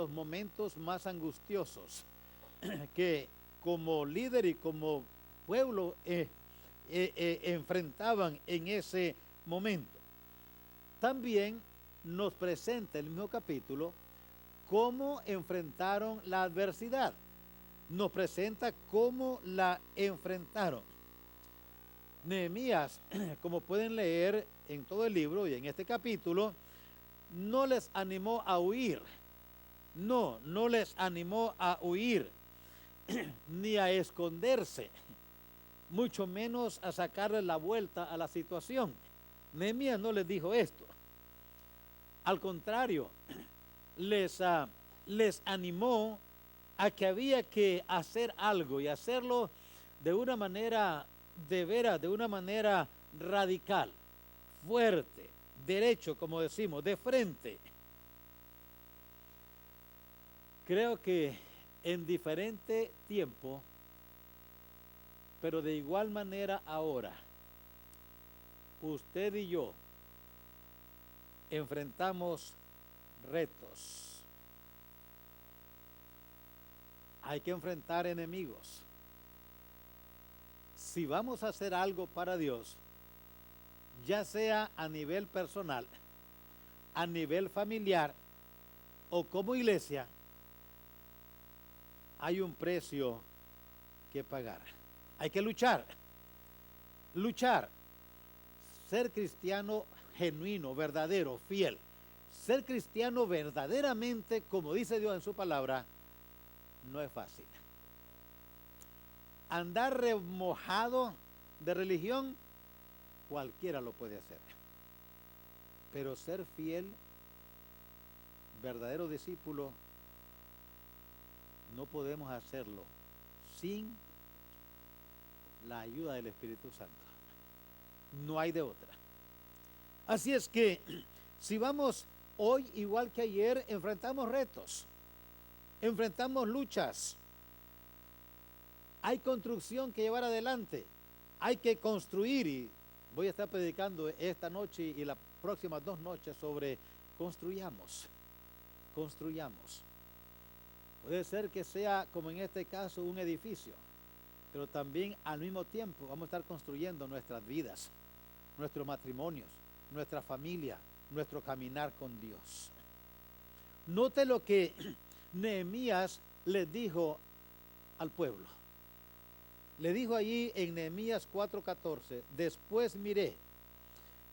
los momentos más angustiosos que como líder y como pueblo enfrentaban en ese momento. También nos presenta el mismo capítulo cómo enfrentaron la adversidad. Nos presenta cómo la enfrentaron. Nehemías, como pueden leer en todo el libro y en este capítulo, no les animó a huir. No les animó a huir ni a esconderse, mucho menos a sacarle la vuelta a la situación. Nehemías no les dijo esto. Al contrario, les animó a que había que hacer algo y hacerlo de una manera de veras, de una manera radical, fuerte, derecho, como decimos, de frente. Creo que en diferente tiempo, pero de igual manera ahora, usted y yo enfrentamos retos. Hay que enfrentar enemigos. Si vamos a hacer algo para Dios, ya sea a nivel personal, a nivel familiar o como iglesia, hay un precio que pagar. Hay que luchar. Luchar. Ser cristiano genuino, verdadero, fiel. Ser cristiano verdaderamente, como dice Dios en su palabra, no es fácil. Andar remojado de religión, cualquiera lo puede hacer. Pero ser fiel, verdadero discípulo, no podemos hacerlo sin la ayuda del Espíritu Santo. No hay de otra. Así es que si vamos hoy igual que ayer, enfrentamos retos, enfrentamos luchas. Hay construcción que llevar adelante, hay que construir, y voy a estar predicando esta noche y las próximas 2 noches sobre construyamos. Puede ser que sea, como en este caso, un edificio, pero también al mismo tiempo vamos a estar construyendo nuestras vidas, nuestros matrimonios, nuestra familia, nuestro caminar con Dios. Note lo que Nehemías le dijo al pueblo. Le dijo allí en Nehemías 4:14, después miré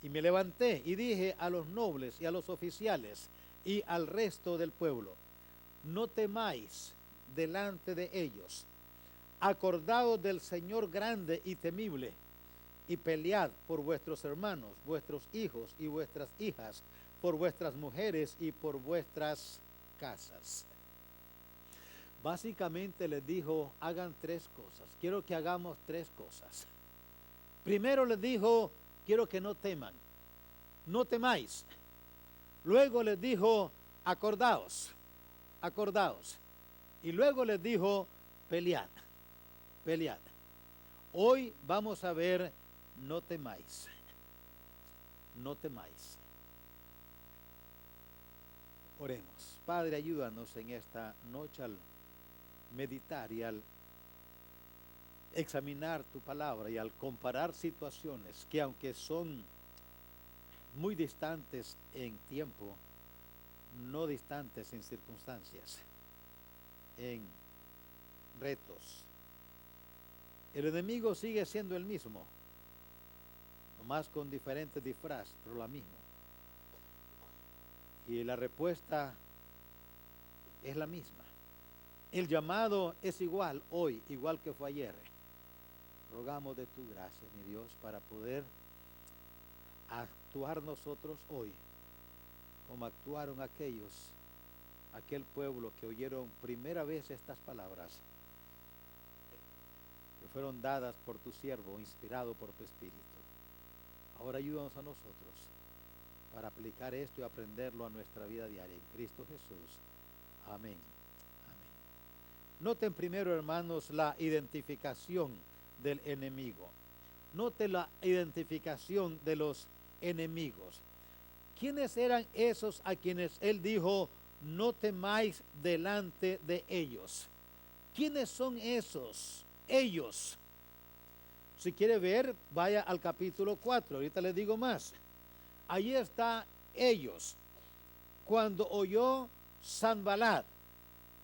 y me levanté y dije a los nobles y a los oficiales y al resto del pueblo, no temáis delante de ellos, acordaos del Señor grande y temible, y pelead por vuestros hermanos, vuestros hijos y vuestras hijas, por vuestras mujeres y por vuestras casas. Básicamente les dijo, hagan 3 cosas. Quiero que hagamos 3 cosas. Primero les dijo, quiero que no teman. No temáis. Luego les dijo, acordaos. Y luego les dijo, pelead. Hoy vamos a ver, no temáis. Oremos. Padre, ayúdanos en esta noche al meditar y al examinar tu palabra y al comparar situaciones que, aunque son muy distantes en tiempo, no distantes en circunstancias, en retos. El enemigo sigue siendo el mismo, nomás con diferentes disfraz, pero la misma. Y la respuesta es la misma. El llamado es igual hoy, igual que fue ayer. Rogamos de tu gracia, mi Dios, para poder actuar nosotros hoy como actuaron aquel pueblo que oyeron primera vez estas palabras que fueron dadas por tu siervo, inspirado por tu Espíritu. Ahora ayúdanos a nosotros para aplicar esto y aprenderlo a nuestra vida diaria. En Cristo Jesús. Amén. Noten primero, hermanos, la identificación del enemigo. Note la identificación de los enemigos. ¿Quiénes eran esos a quienes él dijo, no temáis delante de ellos. ¿Quiénes son esos? Ellos. Si quiere ver, vaya al capítulo 4. Ahorita les digo más. Allí está ellos. Cuando oyó Sanbalat.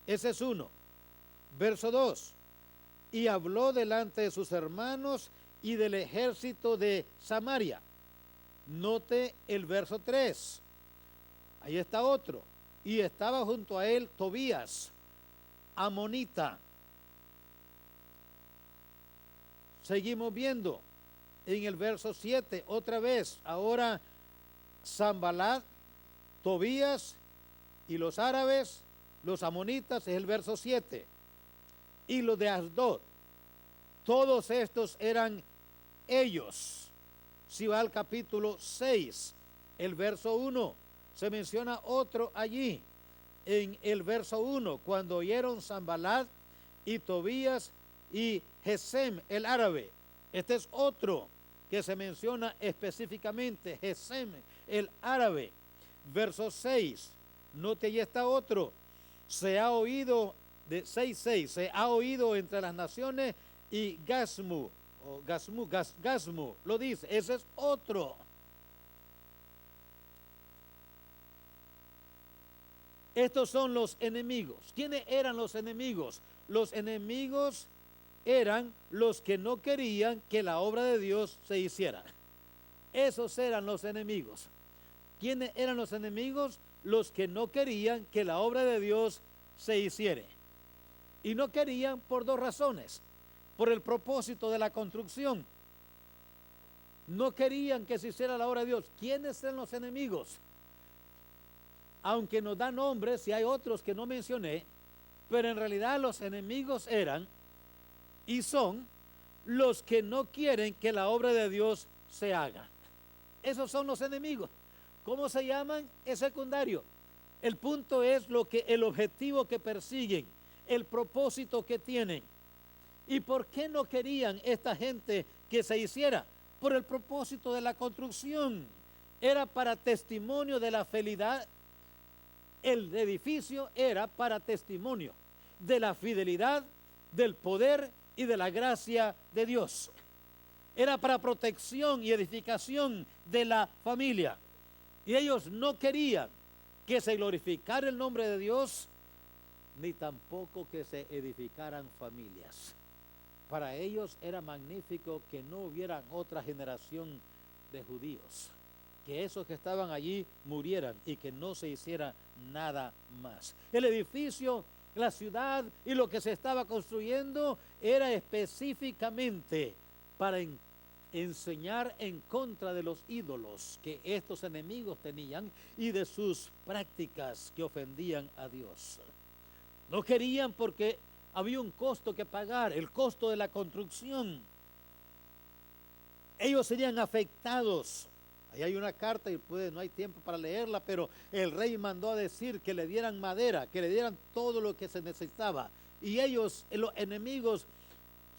Ese es uno. Verso 2. Y habló delante de sus hermanos y del ejército de Samaria. Note el verso 3. Ahí está otro. Y estaba junto a él Tobías, amonita. Seguimos viendo en el verso 7, otra vez. Ahora Sanbalat, Tobías y los árabes, los amonitas, es el verso 7. Y los de Asdod, todos estos eran ellos. Si va al capítulo 6, el verso 1, se menciona otro allí. En el verso 1, cuando oyeron Sanbalat y Tobías y Gesem, el árabe. Este es otro que se menciona específicamente, Gesem, el árabe. Verso 6, note, ahí está otro. Se ha oído, de 6:6, se ha oído entre las naciones y Gasmu, lo dice, ese es otro. Estos son los enemigos. ¿Quiénes eran los enemigos? Los enemigos eran los que no querían que la obra de Dios se hiciera. Esos eran los enemigos. ¿Quiénes eran los enemigos? Los que no querían que la obra de Dios se hiciera. Y no querían por dos razones. Por el propósito de la construcción. No querían que se hiciera la obra de Dios. ¿Quiénes eran los enemigos? Aunque nos da nombres, y hay otros que no mencioné, pero en realidad los enemigos eran y son los que no quieren que la obra de Dios se haga. Esos son los enemigos. ¿Cómo se llaman? Es secundario. El punto es el objetivo que persiguen, el propósito que tienen. ¿Y por qué no querían esta gente que se hiciera? Por el propósito de la construcción. Era para testimonio de la fidelidad. El edificio era para testimonio de la fidelidad, del poder y de la gracia de Dios. Era para protección y edificación de la familia. Y ellos no querían que se glorificara el nombre de Dios, ni tampoco que se edificaran familias. Para ellos era magnífico que no hubiera otra generación de judíos, que esos que estaban allí murieran y que no se hiciera nada más. El edificio, la ciudad y lo que se estaba construyendo era específicamente para enseñar en contra de los ídolos que estos enemigos tenían y de sus prácticas que ofendían a Dios. No querían porque había un costo que pagar, el costo de la construcción. Ellos serían afectados. Ahí hay una carta y no hay tiempo para leerla, pero el rey mandó a decir que le dieran madera, que le dieran todo lo que se necesitaba. Y ellos, los enemigos,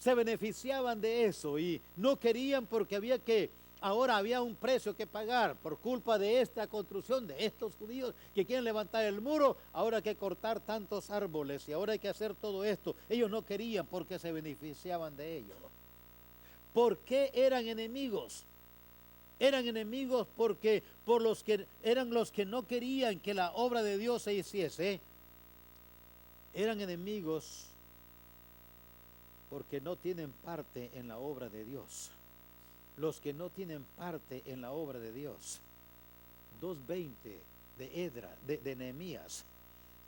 se beneficiaban de eso y no querían porque ahora había un precio que pagar por culpa de esta construcción, de estos judíos que quieren levantar el muro. Ahora hay que cortar tantos árboles y ahora hay que hacer todo esto. Ellos no querían porque se beneficiaban de ello. ¿Por qué eran enemigos? Eran enemigos porque eran los que no querían que la obra de Dios se hiciese. Eran enemigos porque no tienen parte en la obra de Dios. Los que no tienen parte en la obra de Dios. 2:20 de Nehemías.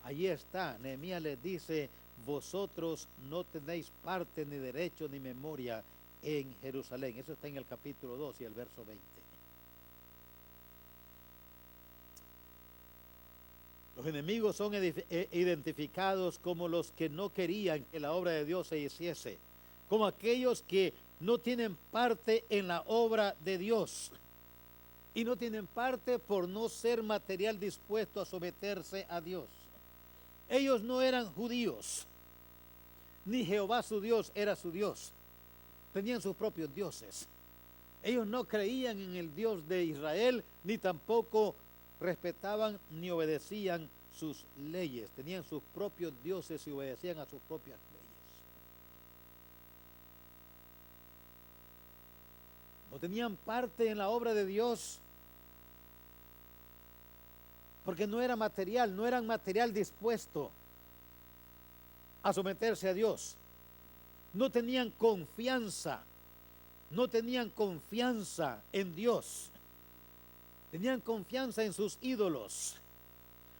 Allí está. Nehemías les dice: vosotros no tenéis parte ni derecho ni memoria en Jerusalén. Eso está en el capítulo 2 y el verso 20. Los enemigos son identificados como los que no querían que la obra de Dios se hiciese, como aquellos que no tienen parte en la obra de Dios y no tienen parte por no ser material dispuesto a someterse a Dios. Ellos no eran judíos, ni Jehová su Dios era su Dios. Tenían sus propios dioses. Ellos no creían en el Dios de Israel, ni tampoco respetaban ni obedecían sus leyes, tenían sus propios dioses y obedecían a sus propias leyes. No tenían parte en la obra de Dios porque no era material, no eran material dispuesto a someterse a Dios. No tenían confianza en Dios. Tenían confianza en sus ídolos.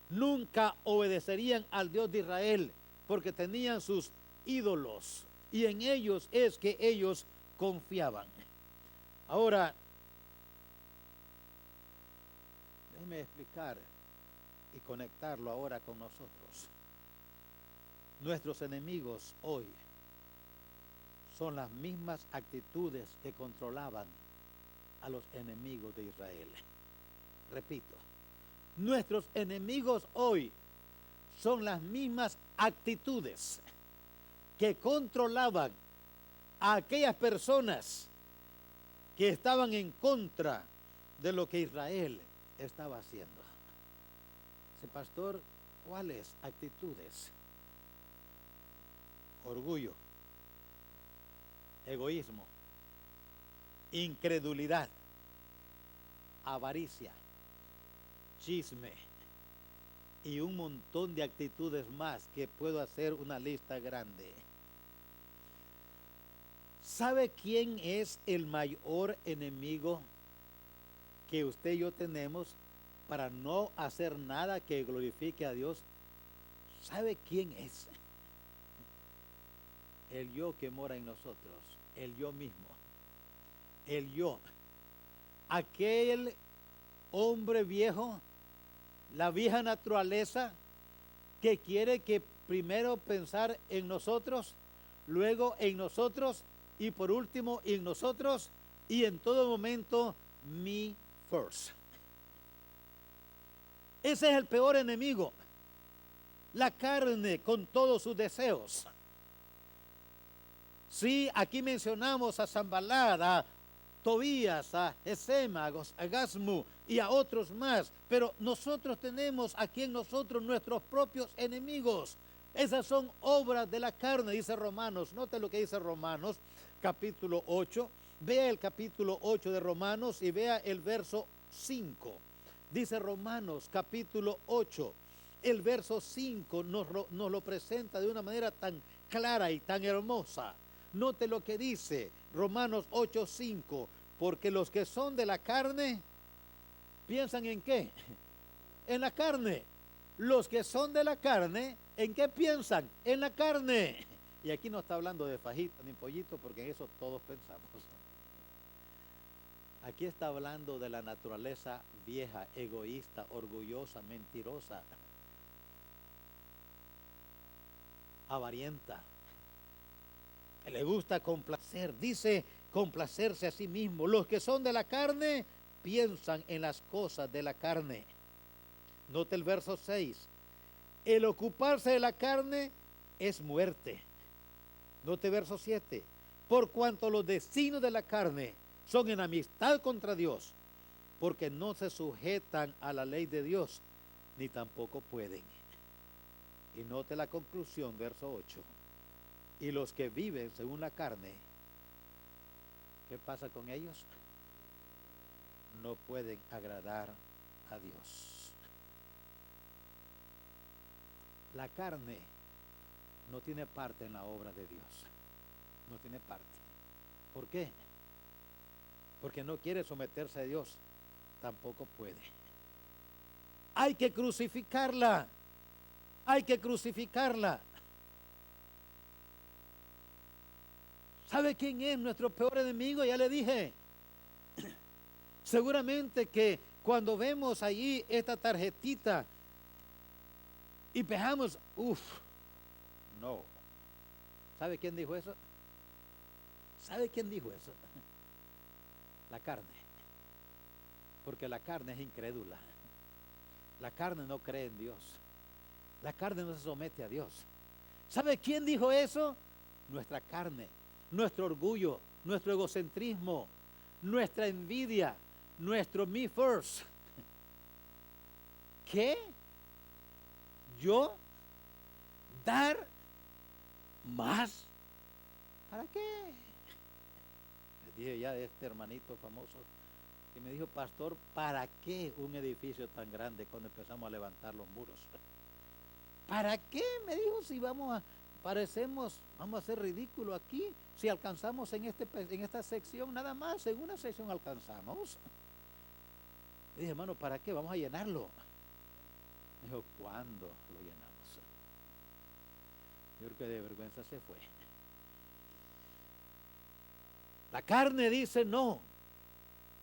Nunca obedecerían al Dios de Israel porque tenían sus ídolos y en ellos es que ellos confiaban. Ahora, déjeme explicar y conectarlo ahora con nosotros. Nuestros enemigos hoy son las mismas actitudes que controlaban a los enemigos de Israel. Repito, nuestros enemigos hoy son las mismas actitudes que controlaban a aquellas personas que estaban en contra de lo que Israel estaba haciendo. Dice, pastor, ¿cuáles actitudes? Orgullo, egoísmo, incredulidad, avaricia, chisme y un montón de actitudes más que puedo hacer una lista grande. ¿Sabe quién es el mayor enemigo que usted y yo tenemos para no hacer nada que glorifique a Dios? ¿Sabe quién es? El yo que mora en nosotros, el yo mismo, el yo, aquel hombre viejo, la vieja naturaleza que quiere que primero pensar en nosotros, luego en nosotros y por último en nosotros y en todo momento me first. Ese es el peor enemigo, la carne con todos sus deseos. Sí, aquí mencionamos a Sanballat, a Tobías, a Gesem, a Gasmu y a otros más, pero nosotros tenemos aquí en nosotros nuestros propios enemigos. Esas son obras de la carne, dice Romanos. Note lo que dice Romanos, capítulo 8. Vea el capítulo 8 de Romanos y vea el verso 5. Dice Romanos, capítulo 8. El verso 5 nos lo presenta de una manera tan clara y tan hermosa. Note lo que dice Romanos 8:5, porque los que son de la carne, ¿piensan en qué? En la carne. Los que son de la carne, ¿en qué piensan? En la carne. Y aquí no está hablando de fajita ni pollito, porque en eso todos pensamos. Aquí está hablando de la naturaleza vieja, egoísta, orgullosa, mentirosa, avarienta, que le gusta complacer, dice complacerse a sí mismo. Los que son de la carne piensan en las cosas de la carne. Note el verso 6. El ocuparse de la carne es muerte. Note verso 7. Por cuanto los designios de la carne son enemistad contra Dios, porque no se sujetan a la ley de Dios, ni tampoco pueden. Y note la conclusión, verso 8. Y los que viven según la carne, ¿qué pasa con ellos? No pueden agradar a Dios. La carne no tiene parte en la obra de Dios. No tiene parte. ¿Por qué? Porque no quiere someterse a Dios. Tampoco puede. Hay que crucificarla. Hay que crucificarla. ¿Sabe quién es nuestro peor enemigo? Ya le dije. Seguramente que cuando vemos allí esta tarjetita y pejamos, no. ¿Sabe quién dijo eso? ¿Sabe quién dijo eso? La carne. Porque la carne es incrédula. La carne no cree en Dios. La carne no se somete a Dios. ¿Sabe quién dijo eso? Nuestra carne, nuestro orgullo, nuestro egocentrismo, nuestra envidia, nuestro me first. ¿Qué? yo dar más. ¿Para qué? Le dije ya de este hermanito famoso que me dijo, pastor, ¿para qué un edificio tan grande cuando empezamos a levantar los muros? ¿Para qué? Me dijo, si vamos a hacer ridículo aquí, si alcanzamos en esta sección nada más, en una sección alcanzamos. Le dije, hermano, ¿para qué? Vamos a llenarlo. Me dijo, ¿cuándo lo llenamos? Yo creo que de vergüenza se fue. La carne dice no.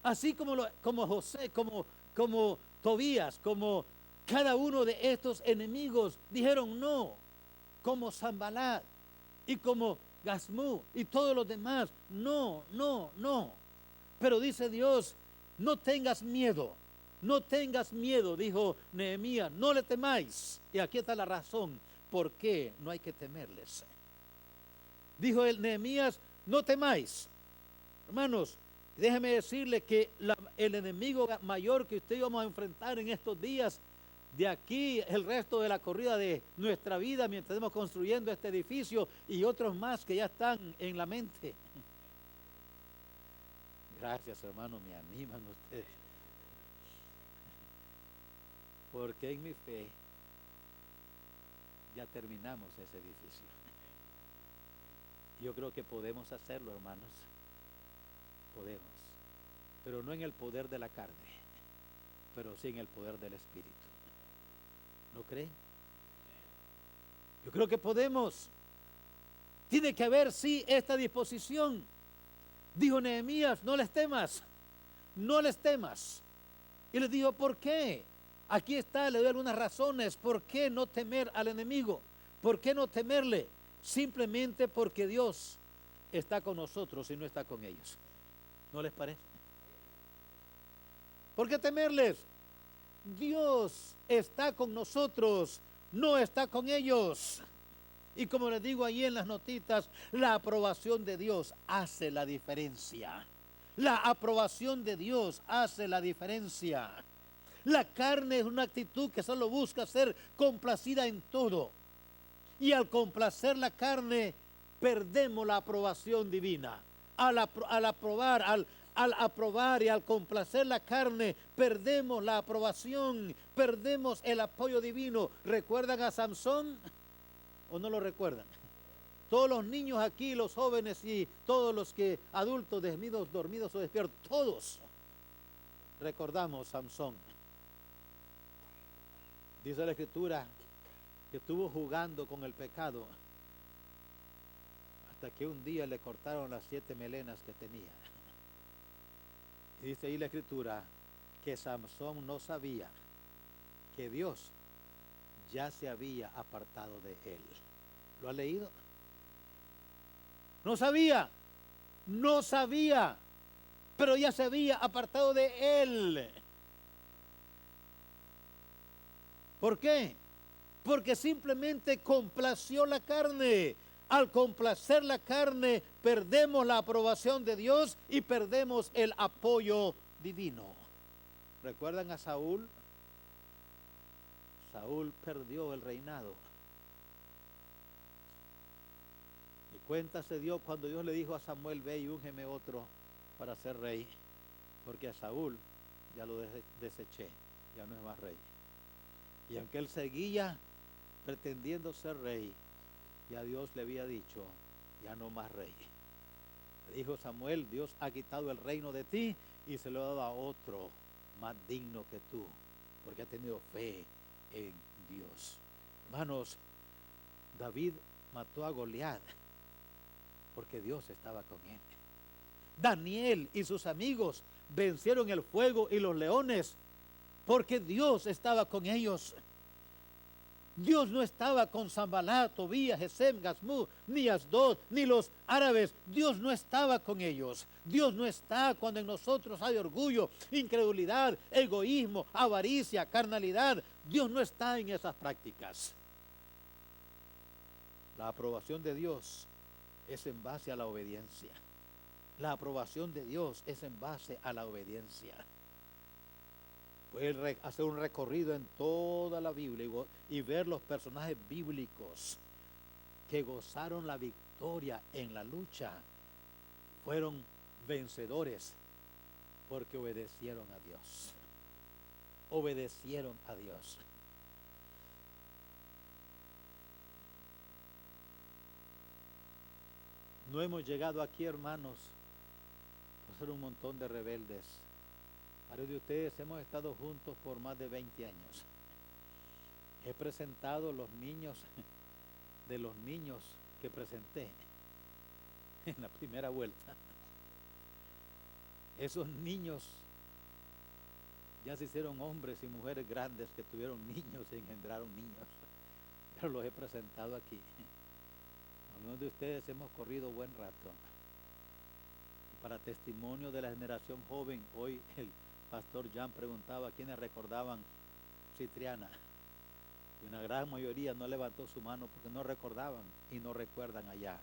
Así como José, como Tobías, como cada uno de estos enemigos dijeron no, como Sanbalat y como Gasmú y todos los demás, no, no, no. Pero dice Dios, no tengas miedo, dijo Nehemías, no le temáis. Y aquí está la razón por qué no hay que temerles. Dijo Nehemías, no temáis. Hermanos, déjeme decirle que el enemigo mayor que usted vamos a enfrentar en estos días, de aquí el resto de la corrida de nuestra vida, mientras estemos construyendo este edificio y otros más que ya están en la mente. Gracias, hermano, me animan ustedes. Porque en mi fe ya terminamos ese edificio. Yo creo que podemos hacerlo, hermanos. Podemos, pero no en el poder de la carne, pero sí en el poder del Espíritu. ¿No creen? Yo creo que podemos. Tiene que haber, sí, esta disposición. Dijo Nehemías, no les temas, no les temas. Y les dijo, ¿por qué? Aquí está, le doy algunas razones. ¿Por qué no temer al enemigo? ¿Por qué no temerle? Simplemente porque Dios está con nosotros y no está con ellos. ¿No les parece? ¿Por qué temerles? Dios está con nosotros, no está con ellos. Y como les digo ahí en las notitas, la aprobación de Dios hace la diferencia. La aprobación de Dios hace la diferencia. La carne es una actitud que solo busca ser complacida en todo. Y al complacer la carne, perdemos la aprobación divina. Al aprobar y al complacer la carne, perdemos la aprobación, perdemos el apoyo divino. ¿Recuerdan a Samson o no lo recuerdan? Todos los niños aquí, los jóvenes y todos los que adultos, dormidos o despiertos, todos recordamos a Samson. Dice la Escritura que estuvo jugando con el pecado hasta que un día le cortaron las 7 melenas que tenía. Y dice ahí la Escritura que Samson no sabía que Dios ya se había apartado de él. ¿Lo ha leído? No sabía, pero ya se había apartado de él. ¿Por qué? Porque simplemente complació la carne. Al complacer la carne, perdemos la aprobación de Dios y perdemos el apoyo divino. ¿Recuerdan a Saúl? Saúl perdió el reinado. Y cuenta se dio cuando Dios le dijo a Samuel, ve y úngeme otro para ser rey. Porque a Saúl ya lo deseché, ya no es más rey. Y aunque él seguía pretendiendo ser rey, ya Dios le había dicho, ya no más rey. Le dijo Samuel, Dios ha quitado el reino de ti y se lo ha dado a otro más digno que tú, porque ha tenido fe en Dios. Hermanos, David mató a Goliat porque Dios estaba con él. Daniel y sus amigos vencieron el fuego y los leones porque Dios estaba con ellos. Dios no estaba con Sanbalat, Tobías, Gesem, Gasmú, ni Asdod, ni los árabes. Dios no estaba con ellos. Dios no está cuando en nosotros hay orgullo, incredulidad, egoísmo, avaricia, carnalidad. Dios no está en esas prácticas. La aprobación de Dios es en base a la obediencia. La aprobación de Dios es en base a la obediencia. Puede hacer un recorrido en toda la Biblia y ver los personajes bíblicos que gozaron la victoria en la lucha. Fueron vencedores porque obedecieron a Dios. Obedecieron a Dios. No hemos llegado aquí, hermanos, por ser un montón de rebeldes. Varios de ustedes hemos estado juntos por más de 20 años. He presentado los niños, de los niños que presenté en la primera vuelta. Esos niños ya se hicieron hombres y mujeres grandes que tuvieron niños y engendraron niños. Pero los he presentado aquí. Algunos de ustedes hemos corrido buen rato. Y para testimonio de la generación joven, hoy el pastor Jan preguntaba a quienes recordaban Citriana. Y una gran mayoría no levantó su mano porque no recordaban y no recuerdan allá.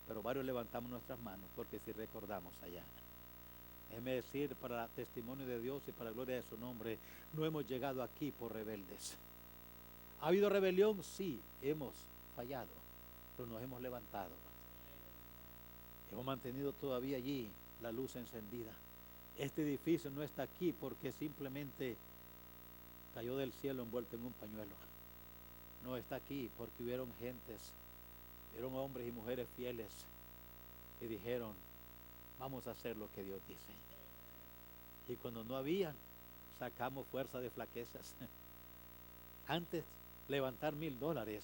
Pero varios levantamos nuestras manos porque sí recordamos allá. Déjeme decir, para testimonio de Dios y para la gloria de su nombre, no hemos llegado aquí por rebeldes. ¿Ha habido rebelión? Sí, hemos fallado, pero nos hemos levantado. Hemos mantenido todavía allí la luz encendida. Este edificio no está aquí porque simplemente cayó del cielo envuelto en un pañuelo. No está aquí porque hubieron gentes, hubieron hombres y mujeres fieles que dijeron, vamos a hacer lo que Dios dice. Y cuando no había, sacamos fuerza de flaquezas. Antes, levantar $1,000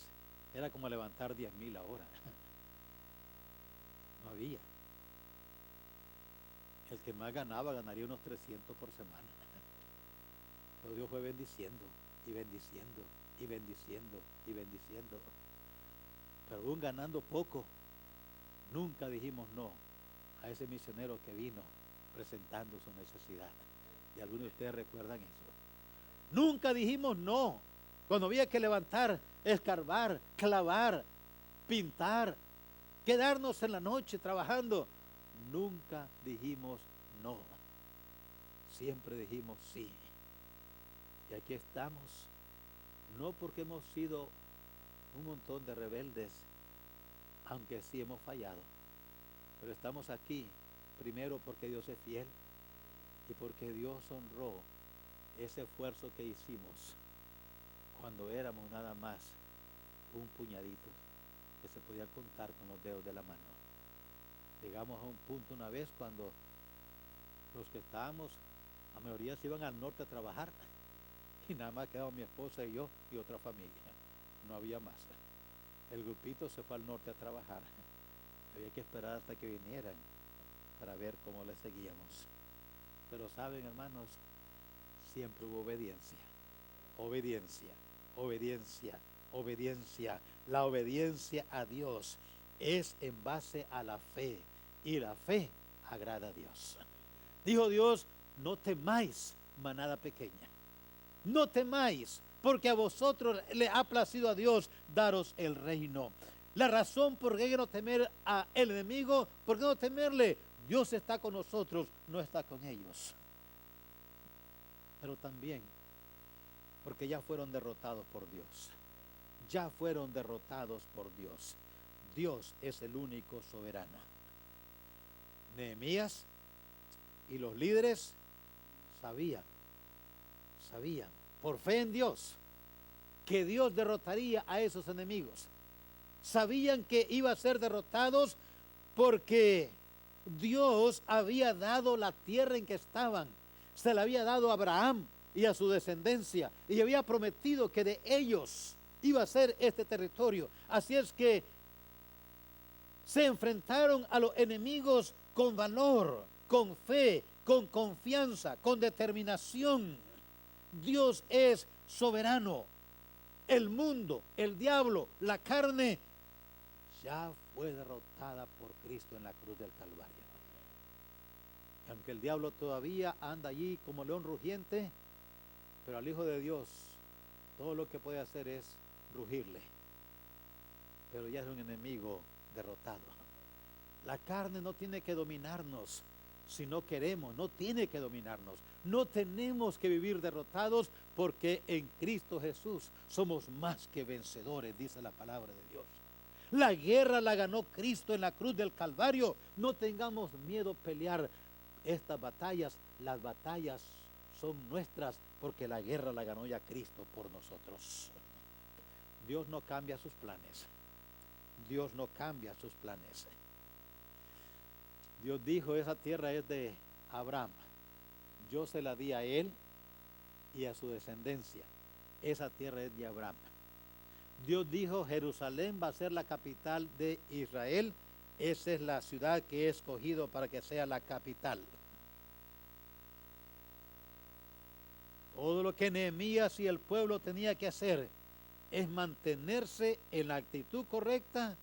era como levantar 10,000 ahora. No había. El que más ganaba ganaría unos 300 por semana. Pero Dios fue bendiciendo y bendiciendo y bendiciendo y bendiciendo. Pero aún ganando poco, nunca dijimos no a ese misionero que vino presentando su necesidad. Y algunos de ustedes recuerdan eso. Nunca dijimos no. Cuando había que levantar, escarbar, clavar, pintar, quedarnos en la noche trabajando, nunca dijimos no. Siempre dijimos sí. Y aquí estamos, no porque hemos sido un montón de rebeldes, aunque sí hemos fallado, pero estamos aquí primero porque Dios es fiel y porque Dios honró ese esfuerzo que hicimos cuando éramos nada más un puñadito que se podía contar con los dedos de la mano. Llegamos a un punto una vez cuando los que estábamos, la mayoría se iban al norte a trabajar y nada más quedaba mi esposa y yo y otra familia, no había más. El grupito se fue al norte a trabajar. Había que esperar hasta que vinieran para ver cómo les seguíamos. Pero saben, hermanos, siempre hubo obediencia. Obediencia, obediencia, obediencia. La obediencia a Dios es en base a la fe. Y la fe agrada a Dios. Dijo Dios, no temáis, manada pequeña. No temáis, porque a vosotros le ha placido a Dios daros el reino. La razón por qué no temer al enemigo, por qué no temerle, Dios está con nosotros, no está con ellos. Pero también porque ya fueron derrotados por Dios. Ya fueron derrotados por Dios. Dios es el único soberano. Nehemías y los líderes sabían por fe en Dios que Dios derrotaría a esos enemigos. Sabían que iban a ser derrotados porque Dios había dado la tierra en que estaban. Se la había dado a Abraham y a su descendencia y había prometido que de ellos iba a ser este territorio. Así es que se enfrentaron a los enemigos con valor, con fe, con confianza, con determinación. Dios es soberano. El mundo, el diablo, la carne ya fue derrotada por Cristo en la cruz del Calvario. Y aunque el diablo todavía anda allí como león rugiente, pero al Hijo de Dios todo lo que puede hacer es rugirle. Pero ya es un enemigo derrotado. La carne no tiene que dominarnos, si no queremos, no tiene que dominarnos. No tenemos que vivir derrotados porque en Cristo Jesús somos más que vencedores, dice la palabra de Dios. La guerra la ganó Cristo en la cruz del Calvario. No tengamos miedo a pelear estas batallas. Las batallas son nuestras porque la guerra la ganó ya Cristo por nosotros. Dios no cambia sus planes. Dios no cambia sus planes. Dios dijo, esa tierra es de Abraham. Yo se la di a él y a su descendencia. Esa tierra es de Abraham. Dios dijo, Jerusalén va a ser la capital de Israel. Esa es la ciudad que he escogido para que sea la capital. Todo lo que Nehemías y el pueblo tenía que hacer es mantenerse en la actitud correcta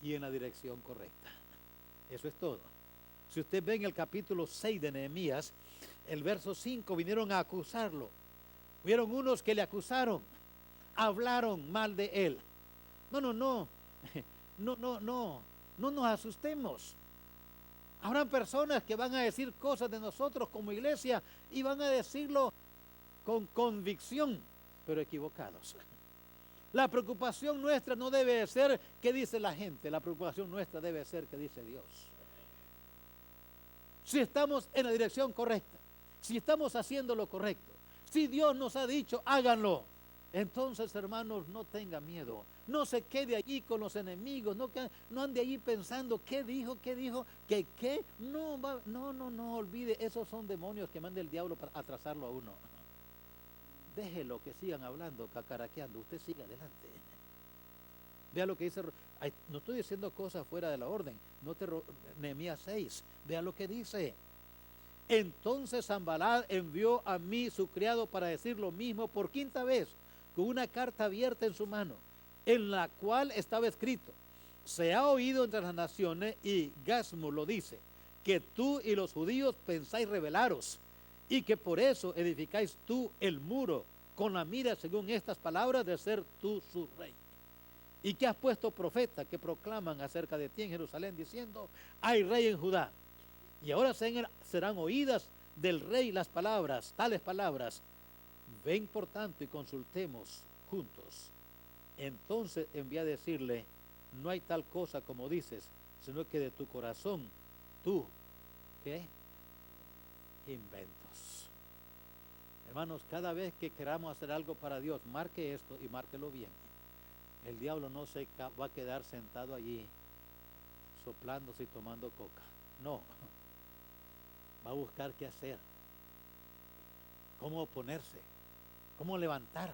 y en la dirección correcta. Eso es todo. Si usted ve en el capítulo 6 de Nehemías, el verso 5, vinieron a acusarlo. Hubieron unos que le acusaron, hablaron mal de él. No nos asustemos. Habrán personas que van a decir cosas de nosotros como iglesia y van a decirlo con convicción, pero equivocados. La preocupación nuestra no debe ser qué dice la gente, la preocupación nuestra debe ser qué dice Dios. Si estamos en la dirección correcta, si estamos haciendo lo correcto, si Dios nos ha dicho háganlo, entonces hermanos no tenga miedo, no se quede allí con los enemigos, no ande allí pensando qué dijo, no olvide, esos son demonios que manda el diablo para atrasarlo a uno. Déjelo que sigan hablando, cacaraqueando, usted siga adelante. Vea lo que dice, no estoy diciendo cosas fuera de la orden, Nehemías 6, vea lo que dice. Entonces Sanballat envió a mí su criado para decir lo mismo por quinta vez, con una carta abierta en su mano, en la cual estaba escrito, se ha oído entre las naciones, y Gasmo lo dice, que tú y los judíos pensáis rebelaros, y que por eso edificáis tú el muro, con la mira, según estas palabras, de ser tú su rey. Y que has puesto profetas que proclaman acerca de ti en Jerusalén, diciendo, hay rey en Judá. Y ahora serán oídas del rey las palabras, tales palabras. Ven por tanto y consultemos juntos. Entonces envié a decirle, no hay tal cosa como dices, sino que de tu corazón tú, ¿qué? Inventos. Hermanos, cada vez que queramos hacer algo para Dios, marque esto y márquelo bien. El diablo no se va a quedar sentado allí soplándose y tomando coca. No. Va a buscar qué hacer, cómo oponerse, cómo levantar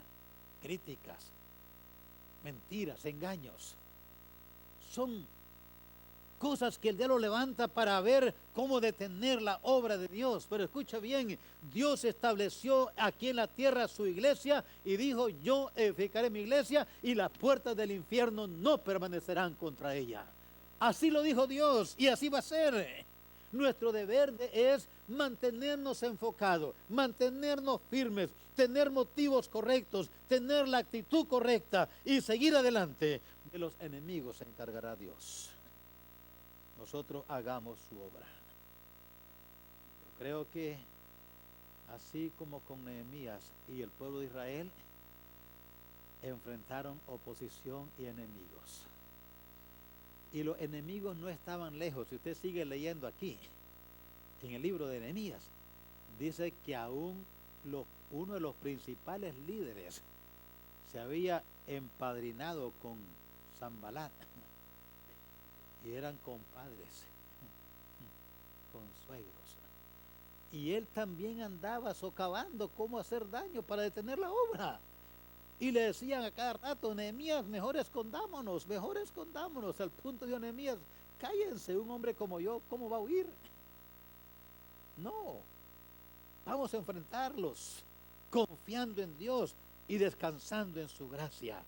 críticas, mentiras, engaños. Son cosas que el diablo levanta para ver cómo detener la obra de Dios. Pero escucha bien, Dios estableció aquí en la tierra su iglesia y dijo, yo edificaré mi iglesia y las puertas del infierno no permanecerán contra ella. Así lo dijo Dios y así va a ser. Nuestro deber es mantenernos enfocados, mantenernos firmes, tener motivos correctos, tener la actitud correcta y seguir adelante. De los enemigos se encargará Dios. Nosotros hagamos su obra. Yo creo que así como con Nehemías y el pueblo de Israel enfrentaron oposición y enemigos. Y los enemigos no estaban lejos. Si usted sigue leyendo aquí, en el libro de Nehemías, dice que aún uno de los principales líderes se había empadrinado con Sanballat. Y eran compadres, consuegros. Y él también andaba socavando cómo hacer daño para detener la obra. Y le decían a cada rato, Nehemías, mejor escondámonos. Al punto de Nehemías, cállense, un hombre como yo, ¿cómo va a huir? No, vamos a enfrentarlos, confiando en Dios y descansando en su gracia.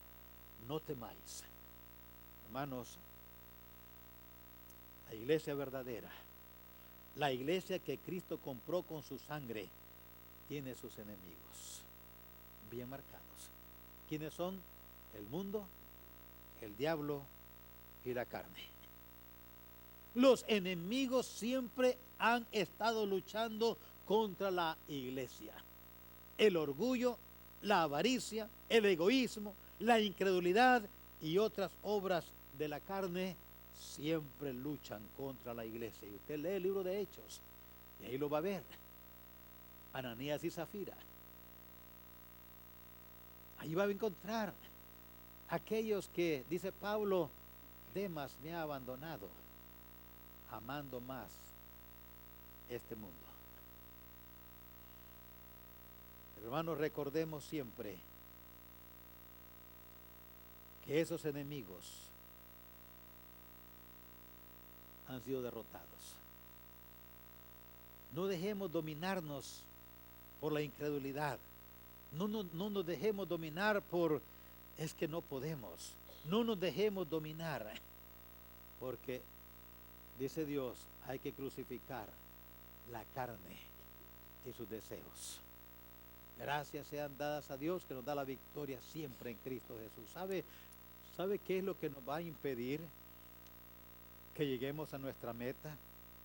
No temáis. Hermanos, la iglesia verdadera, la iglesia que Cristo compró con su sangre, tiene sus enemigos bien marcados. ¿Quiénes son? El mundo, el diablo y la carne. Los enemigos siempre han estado luchando contra la iglesia. El orgullo, la avaricia, el egoísmo, la incredulidad y otras obras de la carne siempre luchan contra la iglesia. Y usted lee el libro de Hechos y ahí lo va a ver. Ananías y Zafira. Ahí va a encontrar aquellos que, dice Pablo, Demas me ha abandonado, amando más este mundo. Hermanos, recordemos siempre que esos enemigos han sido derrotados. No dejemos dominarnos por la incredulidad. No nos dejemos dominar por, es que no podemos. No nos dejemos dominar, porque dice Dios, hay que crucificar la carne y sus deseos. Gracias sean dadas a Dios que nos da la victoria siempre en Cristo Jesús. ¿Sabe qué es lo que nos va a impedir que lleguemos a nuestra meta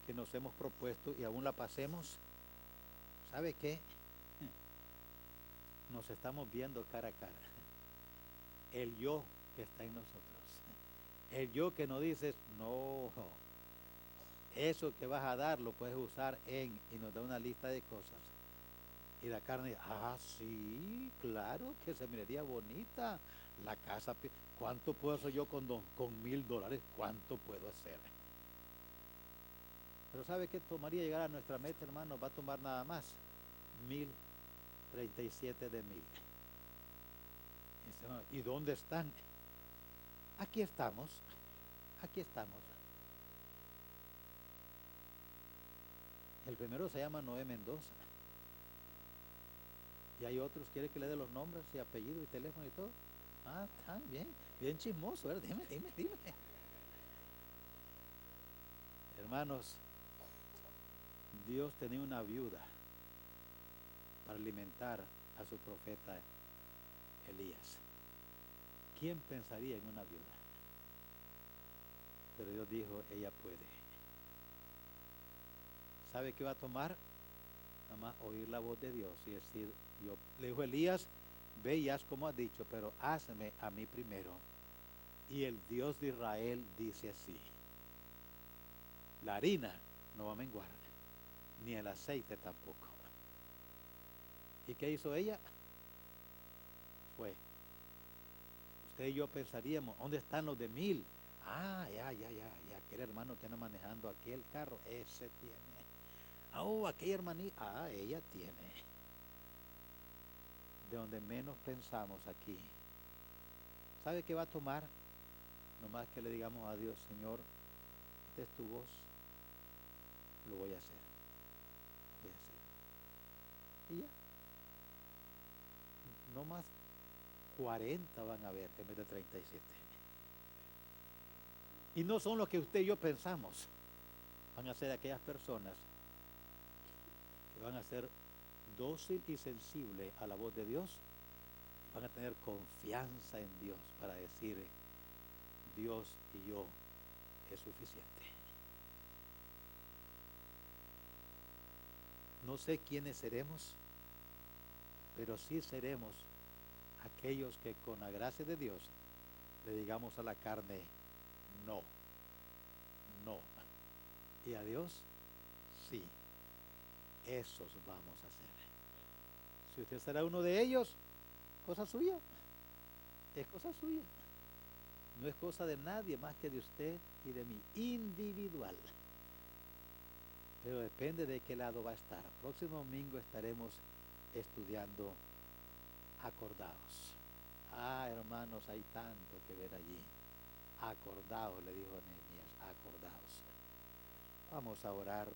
que nos hemos propuesto y aún la pasemos? ¿Sabe qué? Nos estamos viendo cara a cara. El yo que está en nosotros. El yo que nos dice, no, eso que vas a dar lo puedes usar en, y nos da una lista de cosas. Y la carne, sí, claro que se miraría bonita la casa. ¿Cuánto puedo hacer yo con $1,000? ¿Cuánto puedo hacer? Pero ¿sabe qué tomaría llegar a nuestra meta, hermano? Va a tomar nada más 1,037 de 1,000. ¿Y dónde están? Aquí estamos. Aquí estamos. El primero se llama Noé Mendoza. Y hay otros, ¿quiere que le dé los nombres y apellido y teléfono y todo? Está bien, bien chismoso, ¿verdad? Dime. Hermanos, Dios tenía una viuda para alimentar a su profeta Elías. ¿Quién pensaría en una viuda? Pero Dios dijo, ella puede. ¿Sabe qué va a tomar? Nada más oír la voz de Dios y decir, yo le dijo Elías, ve y haz como has dicho, pero hazme a mí primero. Y el Dios de Israel dice así, la harina no va a menguar, ni el aceite tampoco. ¿Y qué hizo ella? Fue. Usted y yo pensaríamos, ¿dónde están los de 1,000? Ya, aquel hermano que anda manejando aquel carro, ese tiene. Aquella hermanita, ella tiene. De donde menos pensamos aquí. ¿Sabe qué va a tomar? Nomás que le digamos a Dios, Señor, esta es tu voz, lo voy a hacer. Y ya. No más 40 van a ver en vez de 37. Y no son los que usted y yo pensamos. Van a ser aquellas personas que van a ser dócil y sensible a la voz de Dios. Van a tener confianza en Dios para decir, Dios y yo es suficiente. No sé quiénes seremos, pero sí seremos aquellos que con la gracia de Dios le digamos a la carne, no. Y a Dios, sí. Esos vamos a hacer. Si usted será uno de ellos, cosa suya. Es cosa suya. No es cosa de nadie más que de usted y de mí. Individual. Pero depende de qué lado va a estar. Próximo domingo estaremos estudiando acordados. Hermanos, hay tanto que ver allí. Acordados, le dijo Nehemías, acordados. Vamos a orar.